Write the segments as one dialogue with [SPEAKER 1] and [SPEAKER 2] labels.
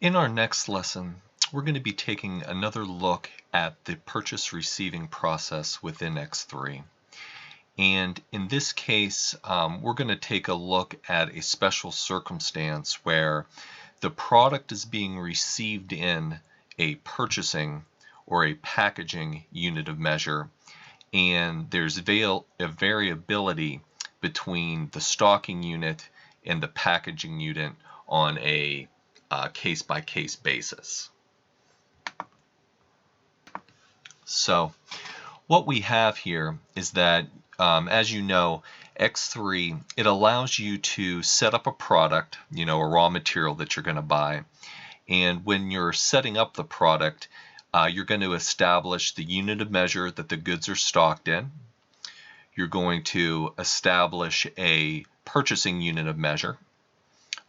[SPEAKER 1] In our next lesson, we're going to be taking another look at the purchase receiving process within X3. And in this case, we're going to take a look at a special circumstance where the product is being received in a purchasing or a packaging unit of measure, and there's a variability between the stocking unit and the packaging unit on a case-by-case basis. So what we have here is that, as you know, X3, it allows you to set up a product, a raw material that you're going to buy. And when you're setting up the product, you're going to establish the unit of measure that the goods are stocked in. You're going to establish a purchasing unit of measure,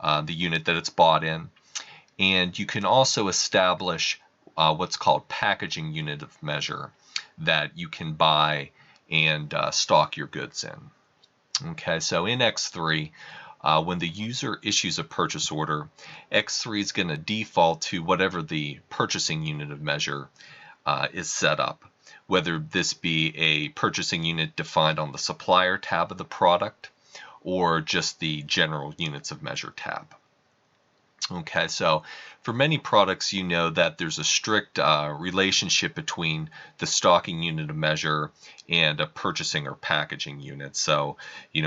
[SPEAKER 1] the unit that it's bought in. And you can also establish what's called packaging unit of measure that you can buy and stock your goods in. Okay, so in X3, when the user issues a purchase order, X3 is going to default to whatever the purchasing unit of measure is set up, whether this be a purchasing unit defined on the supplier tab of the product or just the general units of measure tab. Okay, so for many products, you know that there's a strict relationship between the stocking unit of measure and a purchasing or packaging unit. So,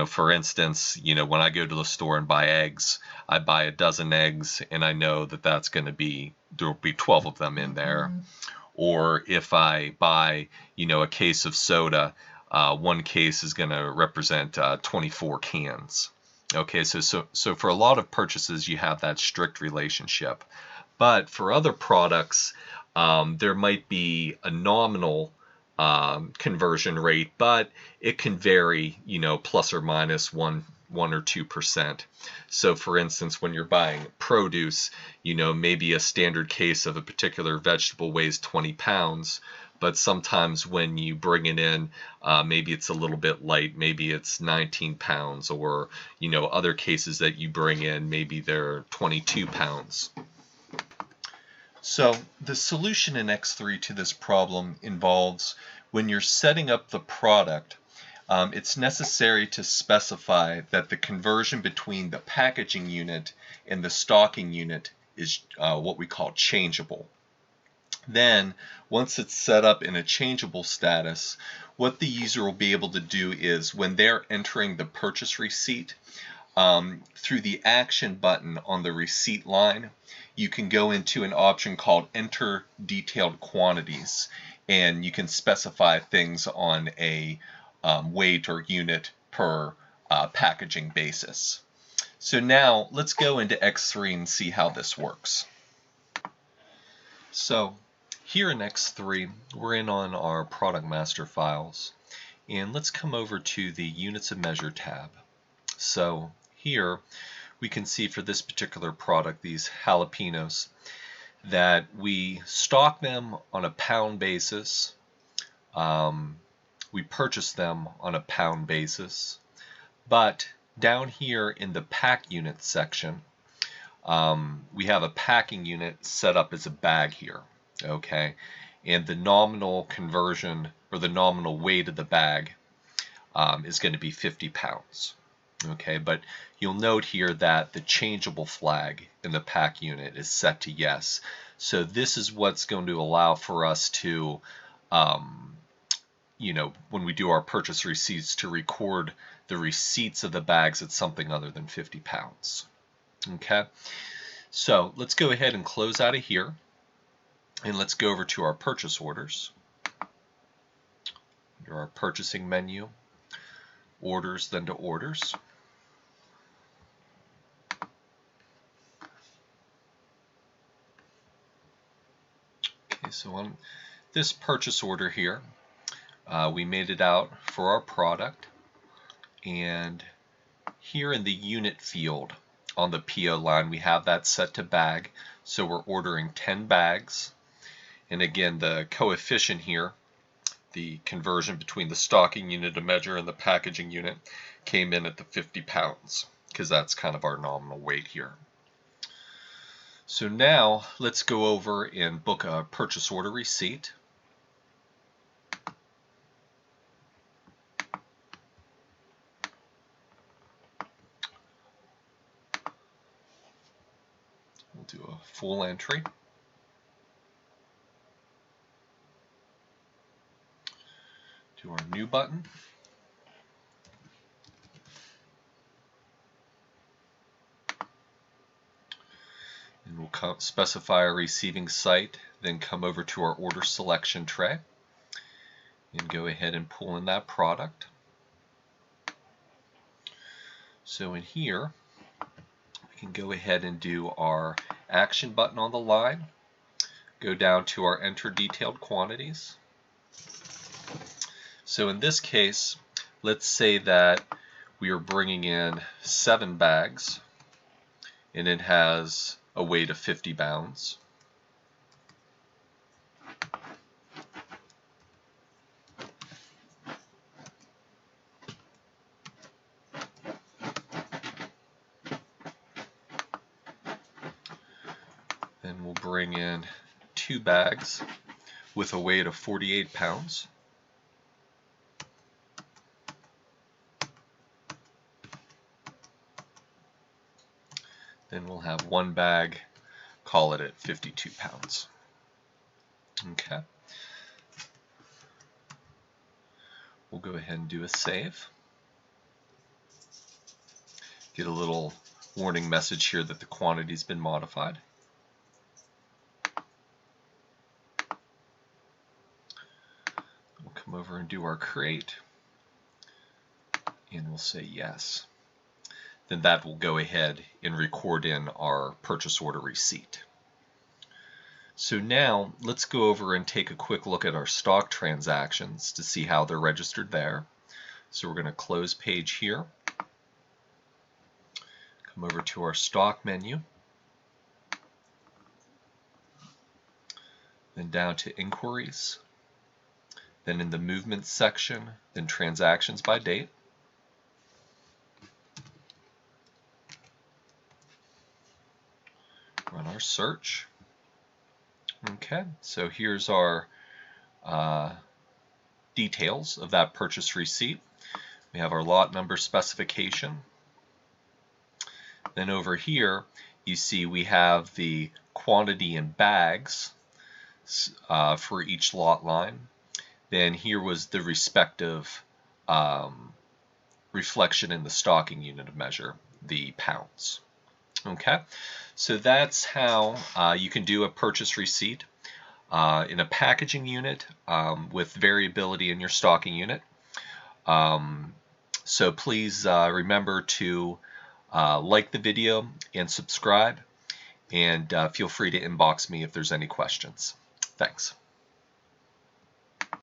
[SPEAKER 1] for instance, when I go to the store and buy eggs, I buy a dozen eggs and I know that that's going to be, there'll be 12 of them in there. Or if I buy, a case of soda, one case is going to represent 24 cans. Okay, so for a lot of purchases, you have that strict relationship. But for other products, there might be a nominal conversion rate, but it can vary, plus or minus 1 or 2%. So for instance, when you're buying produce, maybe a standard case of a particular vegetable weighs 20 pounds. But sometimes when you bring it in, maybe it's a little bit light, maybe it's 19 pounds, or other cases that you bring in, maybe they're 22 pounds. So the solution in X3 to this problem involves when you're setting up the product, it's necessary to specify that the conversion between the packaging unit and the stocking unit is what we call changeable. Then, once it's set up in a changeable status, what the user will be able to do is when they're entering the purchase receipt, through the action button on the receipt line, you can go into an option called Enter Detailed Quantities, and you can specify things on a weight or unit per packaging basis. So now let's go into X3 and see how this works. So here in X3, we're in on our product master files, and let's come over to the units of measure tab. So here we can see for this particular product, these jalapenos, that we stock them on a pound basis, we purchase them on a pound basis, but down here in the pack unit section, we have a packing unit set up as a bag here, okay, and the nominal conversion or the nominal weight of the bag is going to be 50 pounds. Okay, but you'll note here that the changeable flag in the pack unit is set to yes. So this is what's going to allow for us to, when we do our purchase receipts, to record the receipts of the bags at something other than 50 pounds. Okay, so let's go ahead and close out of here, and let's go over to our purchase orders. Under our purchasing menu, orders, then to orders. Okay, so on this purchase order here, we made it out for our product, and here in the unit field on the PO line, we have that set to bag, so we're ordering 10 bags. And again, the coefficient here, the conversion between the stocking unit of measure and the packaging unit, came in at the 50 pounds, because that's kind of our nominal weight here. So now let's go over and book a purchase order receipt. We'll do a full entry. Do our new button. And we'll specify our receiving site, then come over to our order selection tray and go ahead and pull in that product. So in here, we can go ahead and do our action button on the line, go down to our enter detailed quantities. So in this case, let's say that we are bringing in 7 bags and it has a weight of 50 pounds. Then we'll bring in 2 bags with a weight of 48 pounds. Then we'll have 1 bag, call it at 52 pounds. Okay. We'll go ahead and do a save. Get a little warning message here that the quantity's been modified. We'll come over and do our create, and we'll say yes. Then that will go ahead and record in our purchase order receipt. So now let's go over and take a quick look at our stock transactions to see how they're registered there. So we're going to close page here, come over to our stock menu, then down to inquiries, then in the movement section, then transactions by date. Run our search. Okay, so here's our details of that purchase receipt. We have our lot number specification. Then over here, you see we have the quantity in bags for each lot line. Then here was the respective reflection in the stocking unit of measure, the pounds. Okay, so that's how you can do a purchase receipt in a packaging unit with variability in your stocking unit. So please remember to like the video and subscribe, and feel free to inbox me if there's any questions. Thanks.